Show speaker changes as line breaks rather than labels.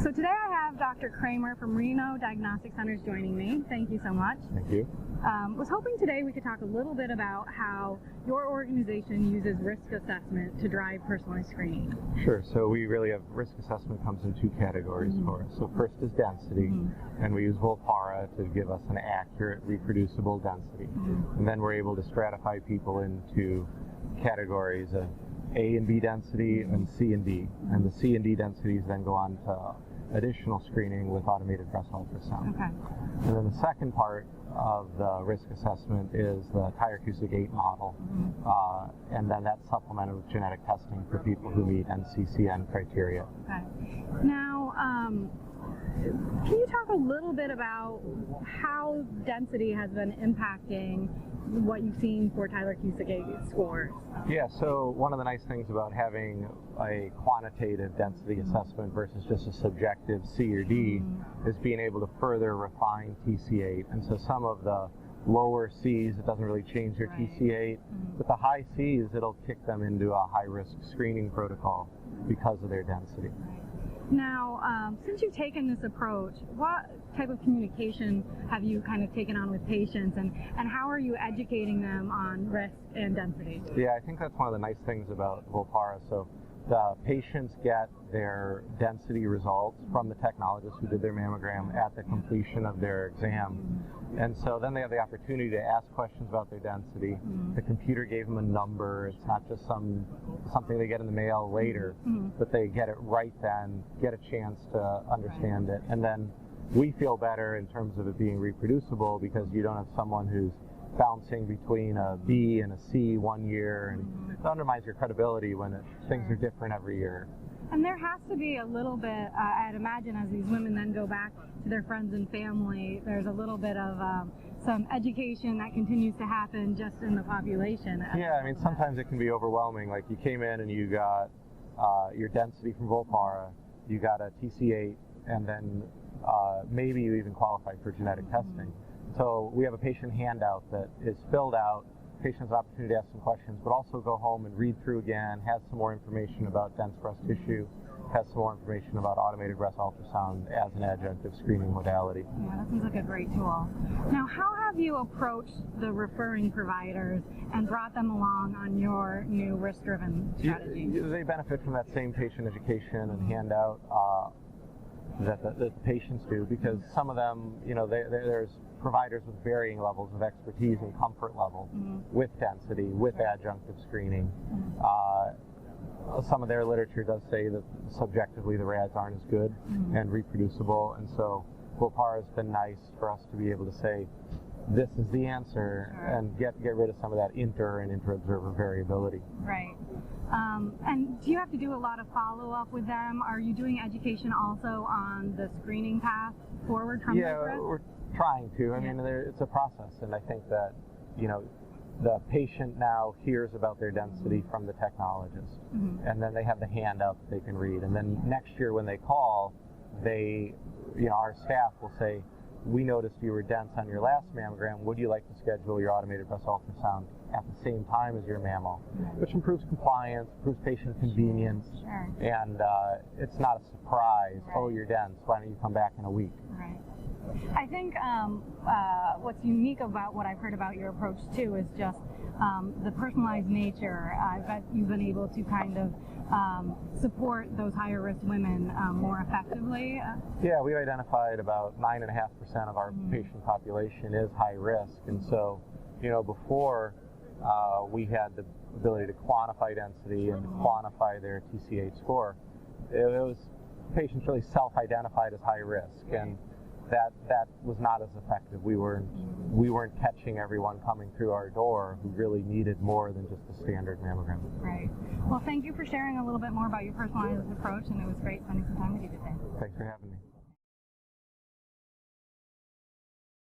So today I have Dr. Kraemer from Reno Diagnostic Centers joining me. Thank you so much.
Thank you.
Was hoping today we could talk a little bit about how your organization uses risk assessment to drive personalized screening.
Sure. So we really have risk assessment comes in two categories for us. So first is density, and we use Volpara to give us an accurate, reproducible density. And then we're able to stratify people into categories of A and B density and C and D. And the C and D densities then go on to additional screening with automated breast ultrasound.
Okay.
And then the second part of the risk assessment is the Tyrer-Cuzick 8 model, and then that's supplemented with genetic testing for people who meet NCCN criteria.
Okay. Now, can you talk a little bit about how density has been impacting what you've seen for Tyrer-Cuzick 8 scores?
Yeah, so one of the nice things about having a quantitative density assessment versus just a subjective C or D is being able to further refine TC8. And so some of the lower Cs, it doesn't really change their TC8, but the high Cs, it'll kick them into a high-risk screening protocol because of their density.
Now, since you've taken this approach, what type of communication have you kind of taken on with patients, and how are you educating them on risk and density?
Yeah, I think that's one of the nice things about Volpara. So the patients get their density results from the technologist who did their mammogram at the completion of their exam. And so then they have the opportunity to ask questions about their density. The computer gave them a number. It's not just something they get in the mail later, but they get it right then, get a chance to understand it. And then we feel better in terms of it being reproducible because you don't have someone who's bouncing between a B and a C one year, and it undermines your credibility when things are different every year.
And there has to be a little bit, I'd imagine, as these women then go back to their friends and family, there's a little bit of some education that continues to happen just in the population.
Yeah, I mean, sometimes it can be overwhelming. Like you came in and you got your density from Volpara, you got a TC8, and then maybe you even qualified for genetic testing. So we have a patient handout that is filled out. Patients have opportunity to ask some questions, but also go home and read through again, has some more information about dense breast tissue, has some more information about automated breast ultrasound as an adjunctive screening modality.
Yeah, that seems like a great tool. Now, how have you approached the referring providers and brought them along on your new risk-driven strategy?
They benefit from that same patient education and handout that the patients do, because some of them, you know, there's providers with varying levels of expertise and comfort level with density, with adjunctive screening. Some of their literature does say that subjectively the RADs aren't as good and reproducible, and so Volpara has been nice for us to be able to say, this is the answer, and get rid of some of that inter and intra-observer variability.
Right. And do you have to do a lot of follow-up with them? Are you doing education also on the screening path forward from
Yeah, we're trying to. I mean, it's a process, and I think that, you know, the patient now hears about their density from the technologist, and then they have the handout that they can read. And then next year when they call, our staff will say, we noticed you were dense on your last mammogram. Would you like to schedule your automated breast ultrasound at the same time as your mammo? Which improves compliance, improves patient convenience, and it's not a surprise, oh, you're dense, why don't you come back in a week?
Right. I think what's unique about what I've heard about your approach too is just the personalized nature. I bet you've been able to kind of support those higher risk women more effectively.
Yeah, we've identified about 9.5% of our patient population is high risk, and so, you know, before we had the ability to quantify density and quantify their TC8 score, it was patients really self-identified as high risk, and that was not as effective. We weren't catching everyone coming through our door who really needed more than just a standard mammogram.
Right. Well, thank you for sharing a little bit more about your personalized approach, and it was great spending some time with you today.
Thanks for having me.